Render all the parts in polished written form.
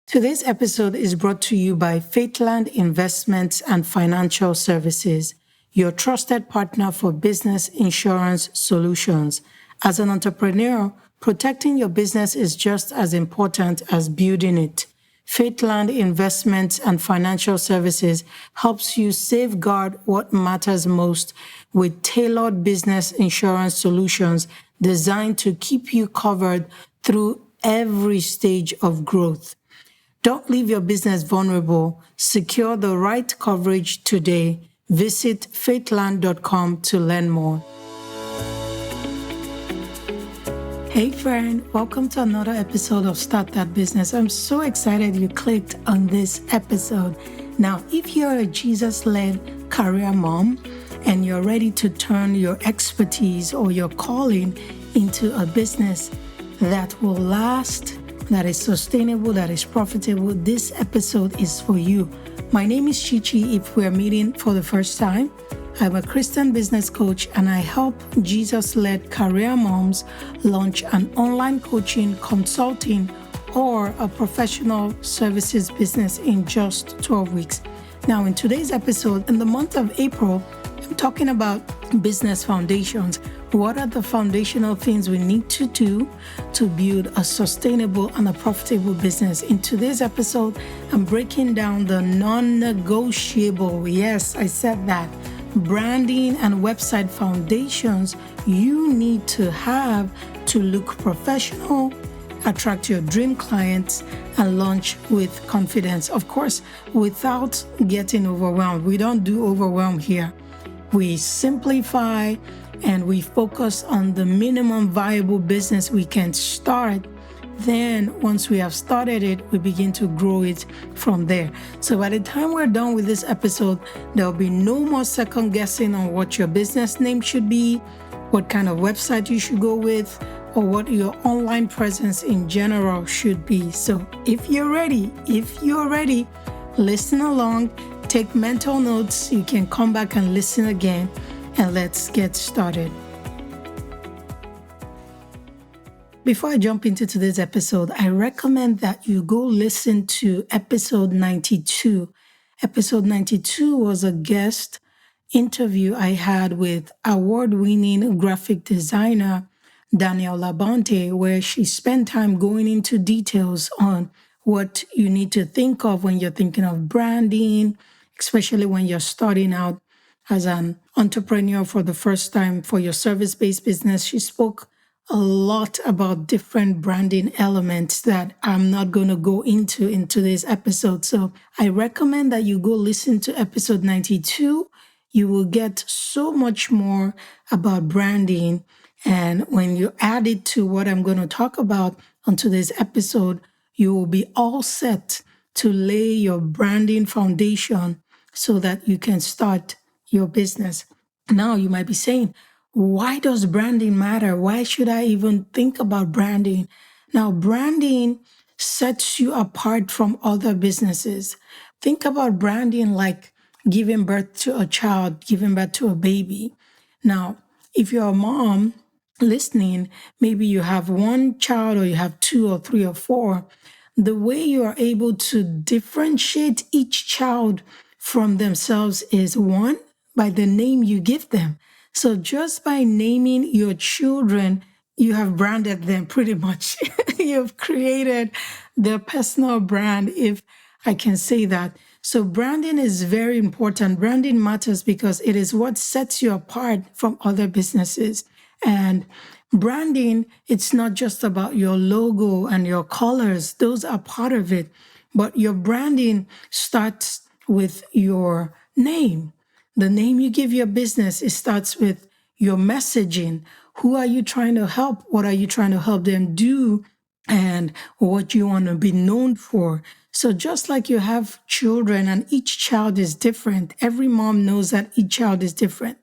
Today's episode is brought to you by Faithland Investments and Financial Services, your trusted partner for business insurance solutions. As an entrepreneur, protecting your business is just as important as building it. Faithland Investments and Financial Services helps you safeguard what matters most with tailored business insurance solutions designed to keep you covered through every stage of growth. Don't leave your business vulnerable. Secure the right coverage today. Visit faithland.com to learn more. Hey friend, welcome to another episode of Start That Business. I'm so excited you clicked on this episode. Now, if you're a Jesus-led career mom and you're ready to turn your expertise or your calling into a business that will last, that is sustainable, that is profitable, this episode is for you. My name is Chichi. If we're meeting for the first time, I'm a Christian business coach and I help Jesus-led career moms launch an online coaching, consulting, or a professional services business in just 12 weeks. Now, in today's episode, in the month of April, I'm talking about business foundations. What are the foundational things we need to do to build a sustainable and a profitable business? In today's episode, I'm breaking down the non-negotiable, yes, I said that, branding and website foundations you need to have to look professional, attract your dream clients, and launch with confidence. Of course, without getting overwhelmed. We don't do overwhelm here. We simplify and we focus on the minimum viable business we can start. Then once we have started it, we begin to grow it from there. So by the time we're done with this episode, there'll be no more second guessing on what your business name should be, what kind of website you should go with, or what your online presence in general should be. So if you're ready, listen along, take mental notes. You can come back and listen again, and let's get started. Before I jump into today's episode, I recommend that you go listen to episode 92. Episode 92 was a guest interview I had with award-winning graphic designer Danielle Labonte, where she spent time going into details on what you need to think of when you're thinking of branding, especially when you're starting out as an entrepreneur for the first time for your service-based business. She spoke a lot about different branding elements that I'm not going to go into in today's episode. So I recommend that you go listen to episode 92. You will get so much more about branding. And when you add it to what I'm going to talk about on today's episode, you will be all set to lay your branding foundation so that you can start your business. Now you might be saying, why does branding matter? Why should I even think about branding? Now, branding sets you apart from other businesses. Think about branding like giving birth to a child, giving birth to a baby. Now, if you're a mom listening, maybe you have one child or you have two or three or four. The way you are able to differentiate each child from themselves is one, by the name you give them. So just by naming your children, you have branded them pretty much. You've created their personal brand, if I can say that. So branding is very important. Branding matters because it is what sets you apart from other businesses. And branding, it's not just about your logo and your colors. Those are part of it. But your branding starts with your name. The name you give your business, it starts with your messaging. Who are you trying to help? What are you trying to help them do? And what you want to be known for. So just like you have children and each child is different, every mom knows that each child is different.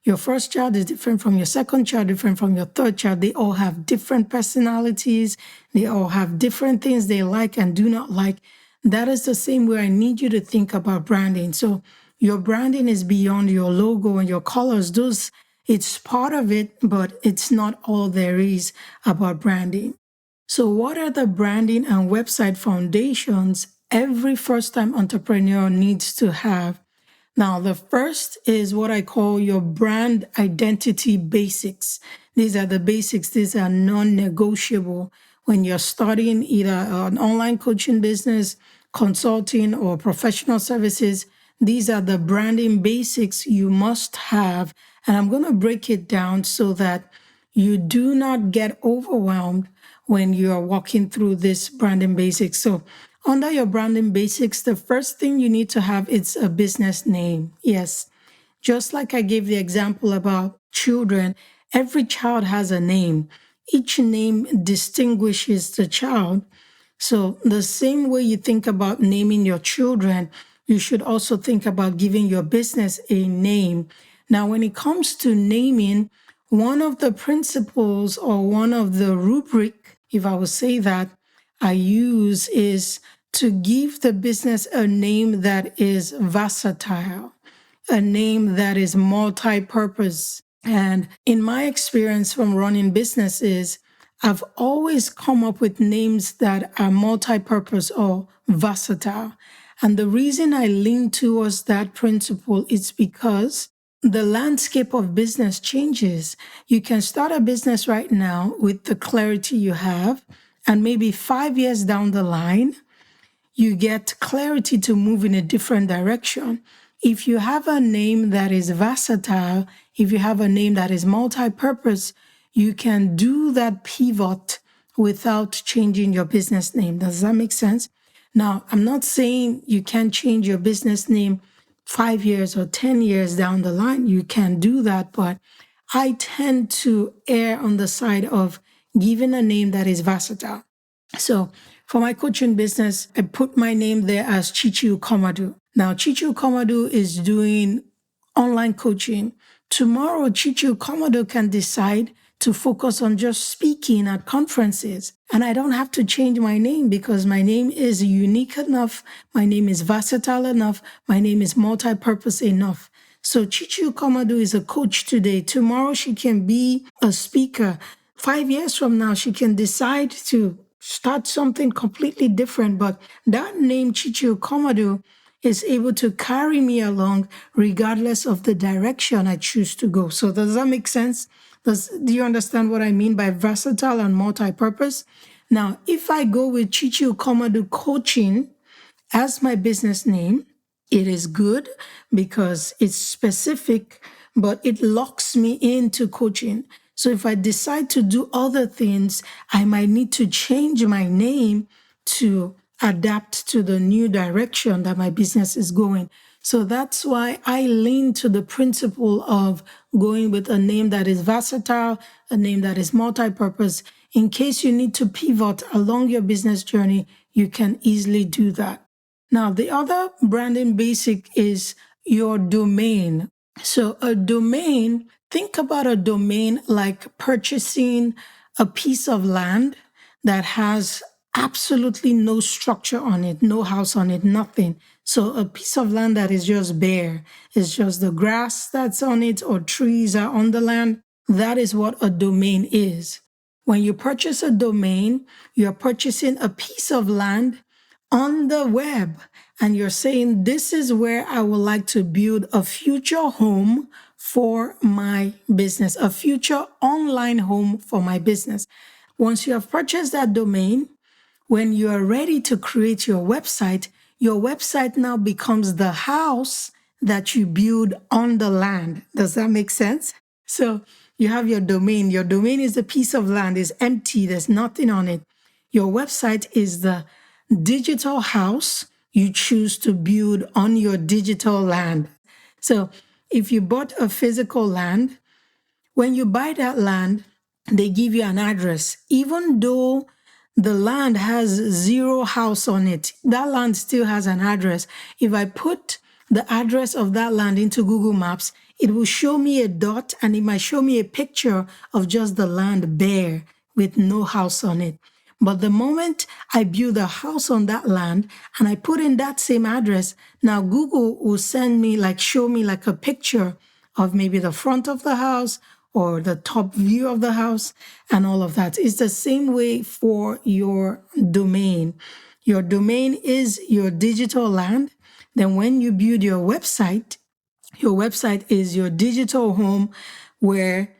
Your first child is different from your second child, different from your third child. They all have different personalities. They all have different things they like and do not like. That is the same way I need you to think about branding. So your branding is beyond your logo and your colors. It's part of it, but it's not all there is about branding. So, what are the branding and website foundations every first time entrepreneur needs to have? Now, the first is what I call your brand identity basics. These are the basics, these are non negotiable when you're starting either an online coaching business, consulting, or professional services. These are the branding basics you must have. And I'm going to break it down so that you do not get overwhelmed when you are walking through this branding basics. So, under your branding basics, the first thing you need to have is a business name. Yes, just like I gave the example about children, every child has a name. Each name distinguishes the child. So, the same way you think about naming your children, you should also think about giving your business a name. Now, when it comes to naming, one of the principles or one of the rubric, if I would say that, I use is to give the business a name that is versatile, a name that is multi-purpose. And in my experience from running businesses, I've always come up with names that are multi-purpose or versatile. And the reason I lean towards that principle is because the landscape of business changes. You can start a business right now with the clarity you have, and maybe 5 years down the line, you get clarity to move in a different direction. If you have a name that is versatile, if you have a name that is multi-purpose, you can do that pivot without changing your business name. Does that make sense? Now, I'm not saying you can't change your business name 5 years or 10 years down the line. You can do that, but I tend to err on the side of giving a name that is versatile. So for my coaching business, I put my name there as Chichi Komadu. Now, Chichi Komadu is doing online coaching. Tomorrow, Chichi Komadu can decide to focus on just speaking at conferences. And I don't have to change my name because my name is unique enough. My name is versatile enough. My name is multi-purpose enough. So Chichi Komadu is a coach today. Tomorrow, she can be a speaker. 5 years from now, she can decide to start something completely different. But that name, Chichi Komadu, is able to carry me along regardless of the direction I choose to go. So does that make sense? Do you understand what I mean by versatile and multi-purpose? Now, if I go with Chichi Komadu Coaching as my business name, it is good because it's specific, but it locks me into coaching. So if I decide to do other things, I might need to change my name to adapt to the new direction that my business is going. So that's why I lean to the principle of going with a name that is versatile, a name that is multi-purpose. In case you need to pivot along your business journey, you can easily do that. Now, the other branding basic is your domain. So a domain, think about a domain like purchasing a piece of land that has absolutely no structure on it, no house on it, nothing. So a piece of land that is just bare, it's just the grass that's on it or trees are on the land. That is what a domain is. When you purchase a domain, you're purchasing a piece of land on the web, and you're saying, this is where I would like to build a future home for my business, a future online home for my business. Once you have purchased that domain, when you are ready to create your website now becomes the house that you build on the land. Does that make sense? So you have your domain. Your domain is a piece of land, it's empty, there's nothing on it. Your website is the digital house you choose to build on your digital land. So if you bought a physical land, when you buy that land, they give you an address. Even though the land has zero house on it, that land still has an address. If I put the address of that land into Google Maps, it will show me a dot and it might show me a picture of just the land bare with no house on it. But the moment I build a house on that land and I put in that same address, now Google will show me like a picture of maybe the front of the house or the top view of the house and all of that. It's the same way for your domain. Your domain is your digital land. Then when you build your website is your digital home where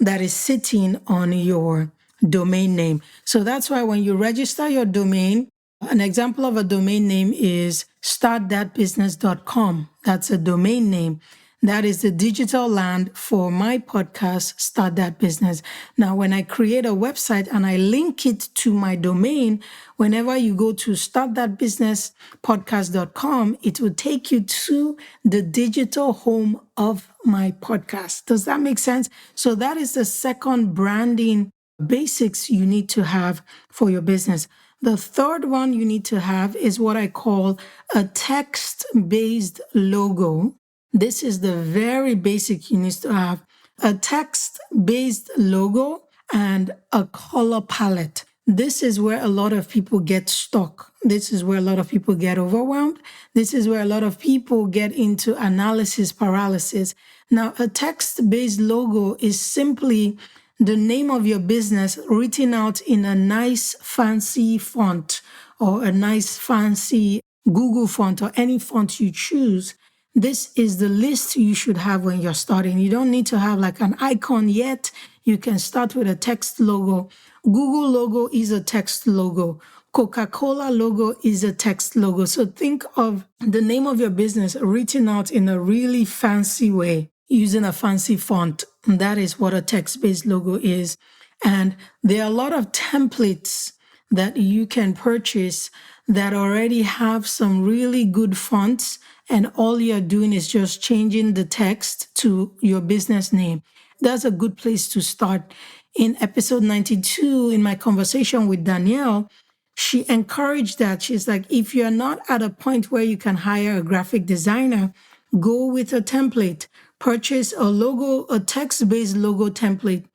that is sitting on your domain name. So that's why when you register your domain, an example of a domain name is startthatbusiness.com. That's a domain name. That is the digital land for my podcast, Start That Business. Now, when I create a website and I link it to my domain, whenever you go to startthatbusinesspodcast.com, it will take you to the digital home of my podcast. Does that make sense? So that is the second branding basics you need to have for your business. The third one you need to have is what I call a text-based logo. This is the very basic you need to have. A text-based logo and a color palette. This is where a lot of people get stuck. This is where a lot of people get overwhelmed. This is where a lot of people get into analysis paralysis. Now, a text-based logo is simply the name of your business written out in a nice fancy font or a nice fancy Google font or any font you choose. This is the list you should have when you're starting. You don't need to have like an icon yet. You can start with a text logo. Google logo is a text logo. Coca-Cola logo is a text logo. So think of the name of your business written out in a really fancy way using a fancy font. That is what a text-based logo is. And there are a lot of templates that you can purchase that already have some really good fonts, and all you're doing is just changing the text to your business name. That's a good place to start. In episode 92, in my conversation with Danielle, she encouraged that. She's like, if you're not at a point where you can hire a graphic designer, go with a template. Purchase a logo, a text-based logo template,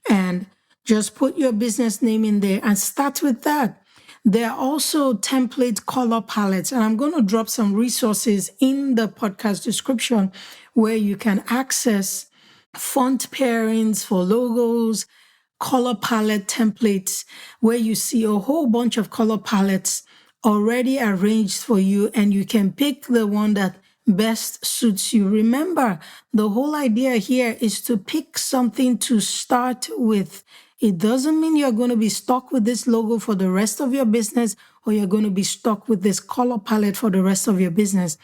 and just put your business name in there and start with that. There are also template color palettes, and I'm going to drop some resources in the podcast description where you can access font pairings for logos, color palette templates, where you see a whole bunch of color palettes already arranged for you, and you can pick the one that best suits you. Remember, the whole idea here is to pick something to start with. It doesn't mean you're going to be stuck with this logo for the rest of your business, or you're going to be stuck with this color palette for the rest of your business.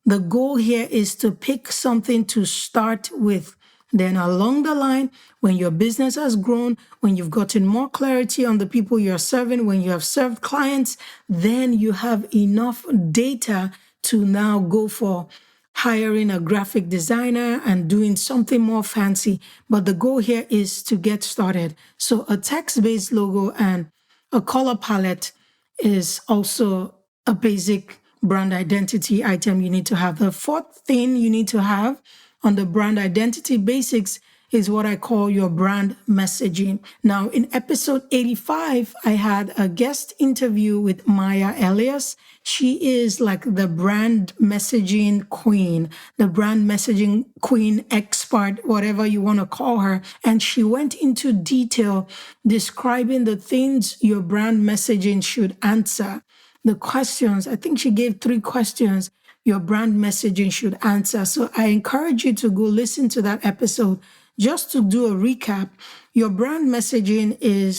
The goal here is to pick something to start with. Then along the line, when your business has grown, when you've gotten more clarity on the people you're serving, when you have served clients, then you have enough data to now go for hiring a graphic designer and doing something more fancy. But the goal here is to get started. So a text-based logo and a color palette is also a basic brand identity item you need to have. The fourth thing you need to have on the brand identity basics is what I call your brand messaging. Now, in episode 85, I had a guest interview with Maya Elias. She is like the brand messaging queen, the brand messaging queen expert, whatever you want to call her. And she went into detail describing the things your brand messaging should answer. The questions, I think she gave 3 questions your brand messaging should answer. So I encourage you to go listen to that episode. Just to do a recap, your brand messaging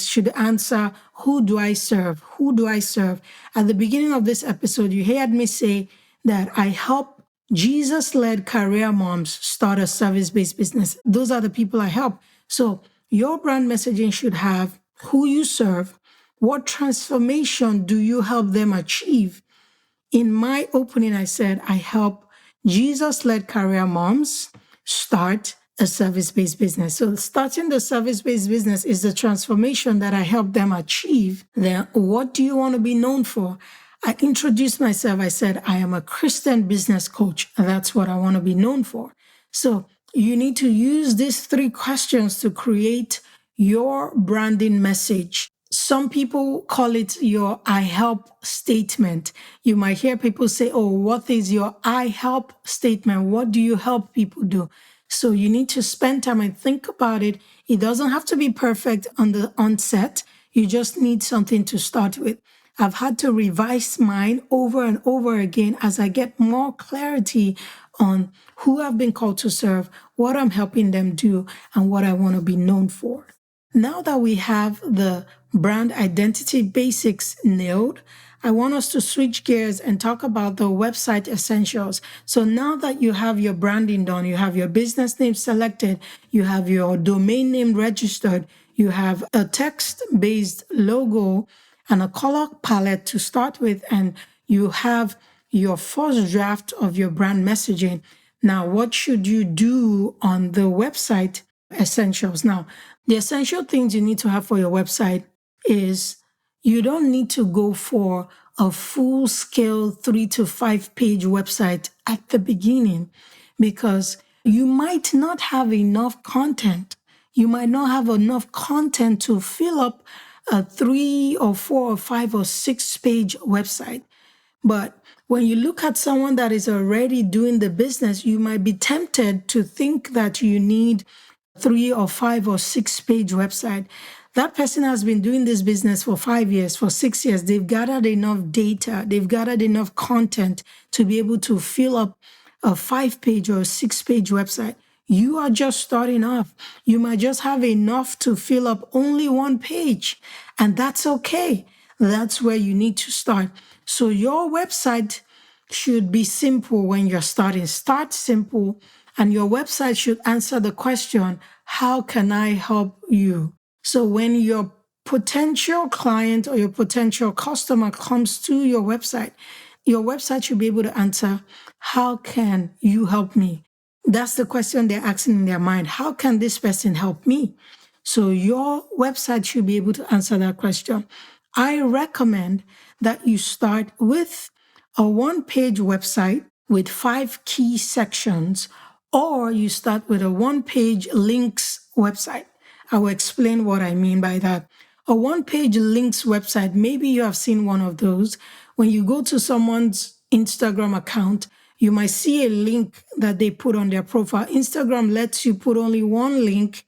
should answer, who do I serve? Who do I serve? At the beginning of this episode, you heard me say that I help Jesus-led career moms start a service-based business. Those are the people I help. So your brand messaging should have who you serve, what transformation do you help them achieve? In my opening, I said I help Jesus-led career moms start a service-based business. So starting the service-based business is the transformation that I help them achieve. Then what do you want to be known for? I introduced myself. I said, I am a Christian business coach. That's what I want to be known for. So you need to use these 3 questions to create your branding message. Some people call it your I help statement. You might hear people say, oh, what is your I help statement? What do you help people do? So you need to spend time and think about it. It doesn't have to be perfect on the onset. You just need something to start with. I've had to revise mine over and over again as I get more clarity on who I've been called to serve, what I'm helping them do, and what I want to be known for. Now that we have the brand identity basics nailed, I want us to switch gears and talk about the website essentials. So now that you have your branding done, you have your business name selected, you have your domain name registered, you have a text-based logo and a color palette to start with, and you have your first draft of your brand messaging. Now, what should you do on the website essentials? Now, the essential things you need to have for your website is you don't need to go for a full scale 3 to 5 page website at the beginning because you might not have enough content. You might not have enough content to fill up a 3 or 4 or 5 or 6 page website. But when you look at someone that is already doing the business, you might be tempted to think that you need 3 or 5 or 6 page website. That person has been doing this business for 5 years, for 6 years. They've gathered enough data, they've gathered enough content to be able to fill up a 5 page or a 6 page website. You are just starting off. You might just have enough to fill up only 1 page, and that's okay. That's where you need to start. So your website should be simple when you're starting. Start simple, and your website should answer the question, how can I help you? So when your potential client or your potential customer comes to your website should be able to answer, how can you help me? That's the question they're asking in their mind. How can this person help me? So your website should be able to answer that question. I recommend that you start with a 1 page website with 5 key sections, or you start with a 1 page links website. I will explain what I mean by that. A 1 page links website, maybe you have seen one of those. When you go to someone's Instagram account, you might see a link that they put on their profile. Instagram lets you put only one link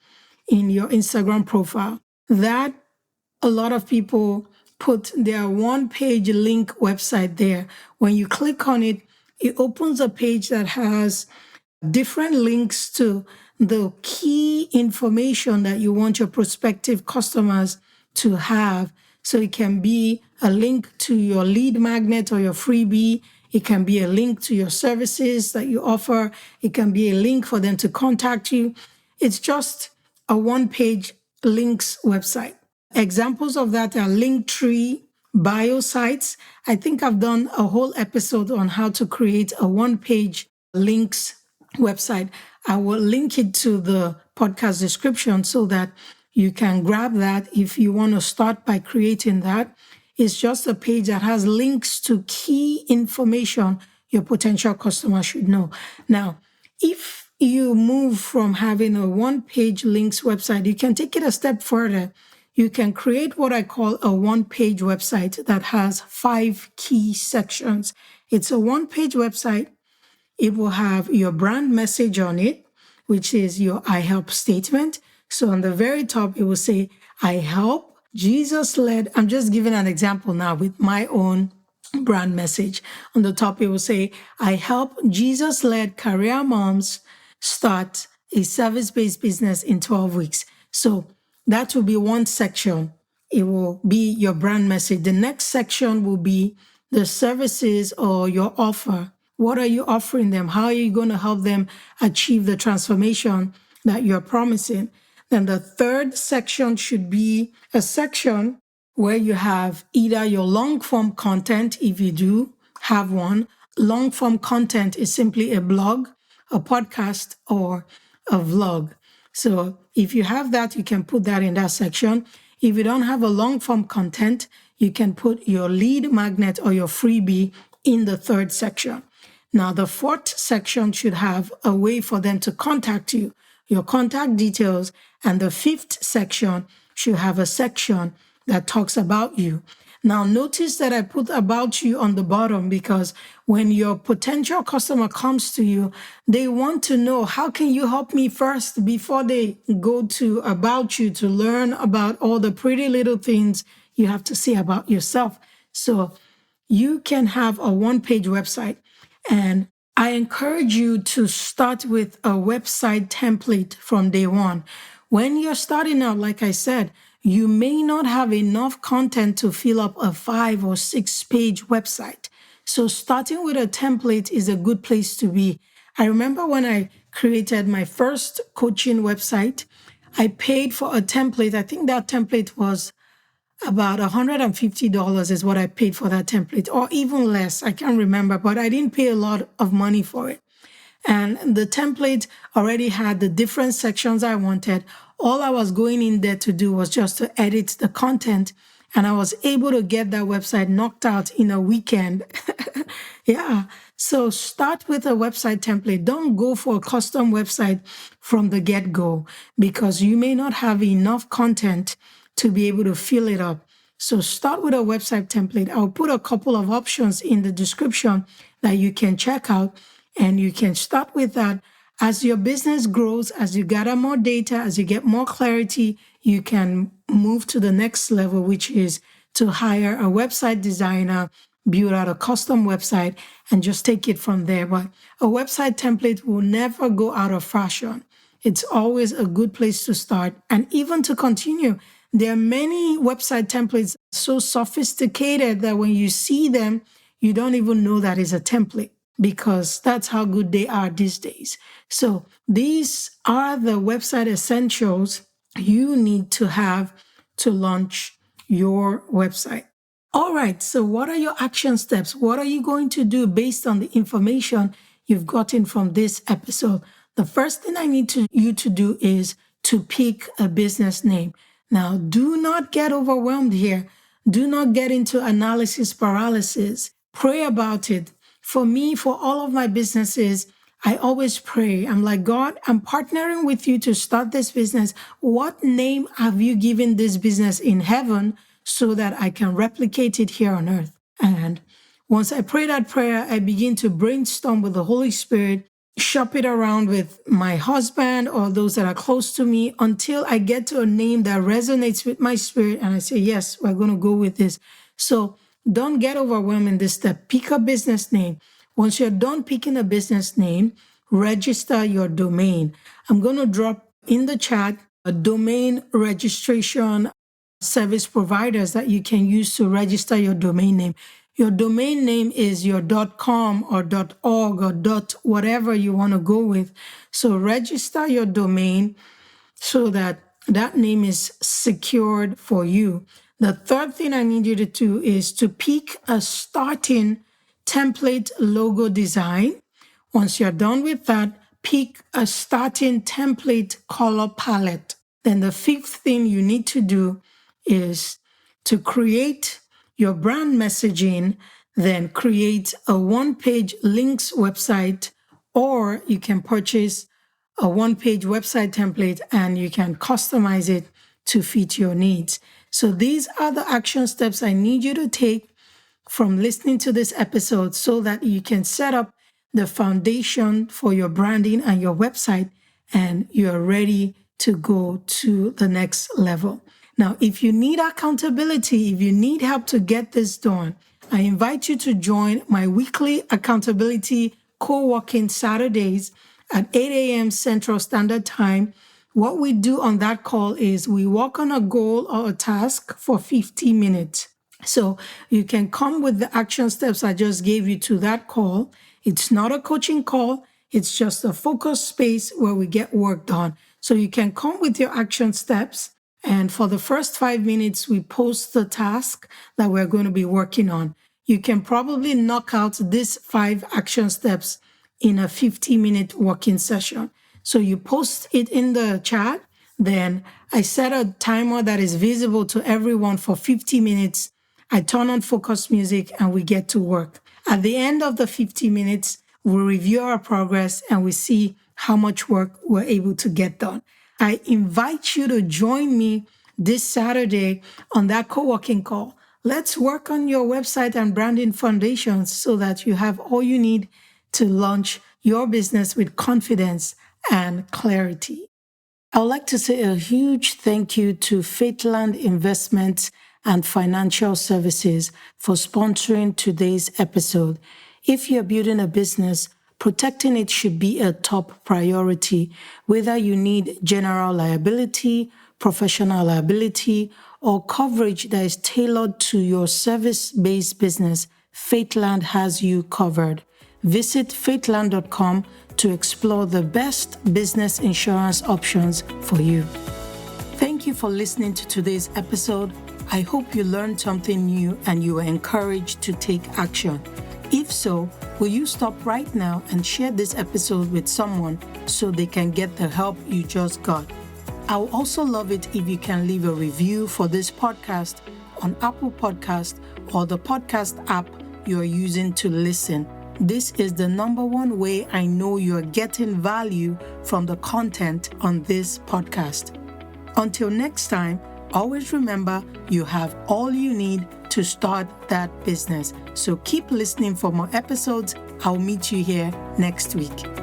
in your Instagram profile. That a lot of people put their 1 page link website there. When you click on it, it opens a page that has different links to the key information that you want your prospective customers to have. So it can be a link to your lead magnet or your freebie. It can be a link to your services that you offer. It can be a link for them to contact you. It's just a 1 page links website. Examples of that are Linktree, bio sites. I think I've done a whole episode on how to create a 1 page links website. I will link it to the podcast description so that you can grab that if you want to start by creating that. It's just a page that has links to key information your potential customer should know. Now, if you move from having a 1 page links website, you can take it a step further. You can create what I call a 1 page website that has 5 key sections. It's a 1 page website. It will have your brand message on it, which is your I help statement. So on the very top, it will say, I help Jesus-led. I'm just giving an example now with my own brand message. On the top, it will say, I help Jesus-led career moms start a service-based business in 12 weeks. So that will be one section. It will be your brand message. The next section will be the services or your offer. What are you offering them? How are you going to help them achieve the transformation that you're promising? Then the third section should be a section where you have either your long form content, if you do have one. Long form content is simply a blog, a podcast, or a vlog. So if you have that, you can put that in that section. If you don't have a long form content, you can put your lead magnet or your freebie in the third section. Now, the fourth section should have a way for them to contact you, your contact details, and the fifth section should have a section that talks about you. Now, notice that I put about you on the bottom because when your potential customer comes to you, they want to know, how can you help me first before they go to about you to learn about all the pretty little things you have to say about yourself. So you can have a one-page website, and I encourage you to start with a website template from day one. When you're starting out, like I said, you may not have enough content to fill up a 5 or 6 page website. So starting with a template is a good place to be. I remember when I created my first coaching website, I paid for a template. I think that template was about $150 is what I paid for that template, or even less. I can't remember, but I didn't pay a lot of money for it. And the template already had the different sections I wanted. All I was going in there to do was just to edit the content. And I was able to get that website knocked out in a weekend. Yeah. So start with a website template. Don't go for a custom website from the get-go because you may not have enough content to be able to fill it up. So start with a website template. I'll put a couple of options in the description that you can check out, and you can start with that. As your business grows, as you gather more data, as you get more clarity, you can move to the next level, which is to hire a website designer, build out a custom website, and just take it from there. But a website template will never go out of fashion. It's always a good place to start. And even to continue, there are many website templates so sophisticated that when you see them, you don't even know that is a template, because that's how good they are these days. So these are the website essentials you need to have to launch your website. All right, so what are your action steps? What are you going to do based on the information you've gotten from this episode? The first thing I need you to do is to pick a business name. Now, do not get overwhelmed here. Do not get into analysis paralysis. Pray about it. For me, for all of my businesses, I always pray. I'm like, God, I'm partnering with you to start this business. What name have you given this business in heaven so that I can replicate it here on earth? And once I pray that prayer, I begin to brainstorm with the Holy Spirit, shop it around with my husband or those that are close to me until I get to a name that resonates with my spirit. And I say, yes, we're going to go with this. So don't get overwhelmed in this step. Pick a business name. Once you're done picking a business name, register your domain. I'm going to drop in the chat a domain registration service providers that you can use to register your domain name. Your domain name is your .com or .org or whatever you want to go with. So register your domain so that that name is secured for you. The third thing I need you to do is to pick a starting template logo design. Once you're done with that, pick a starting template color palette. Then the fifth thing you need to do is to create your brand messaging, then create a one-page links website, or you can purchase a one-page website template and you can customize it to fit your needs. So these are the action steps I need you to take from listening to this episode so that you can set up the foundation for your branding and your website, and you're ready to go to the next level. Now, if you need accountability, if you need help to get this done, I invite you to join my weekly accountability co-working Saturdays at 8 a.m. Central Standard Time. What we do on that call is we work on a goal or a task for 50 minutes. So you can come with the action steps I just gave you to that call. It's not a coaching call. It's just a focus space where we get work done. So you can come with your action steps. And for the first 5 minutes, we post the task that we're going to be working on. You can probably knock out these 5 action steps in a 50-minute working session. So you post it in the chat. Then I set a timer that is visible to everyone for 50 minutes. I turn on focus music and we get to work. At the end of the 50 minutes, we review our progress and we see how much work we're able to get done. I invite you to join me this Saturday on that co-working call. Let's work on your website and branding foundations so that you have all you need to launch your business with confidence and clarity. I would like to say a huge thank you to Faithland Investments and Financial Services for sponsoring today's episode. If you're building a business, protecting it should be a top priority, whether you need general liability, professional liability, or coverage that is tailored to your service-based business. Faithland has you covered. Visit faithland.com to explore the best business insurance options for you. Thank you for listening to today's episode. I hope you learned something new and you were encouraged to take action. If so, will you stop right now and share this episode with someone so they can get the help you just got? I would also love it if you can leave a review for this podcast on Apple Podcast or the podcast app you're using to listen. This is the number one way I know you're getting value from the content on this podcast. Until next time, always remember you have all you need to start that business. So keep listening for more episodes. I'll meet you here next week.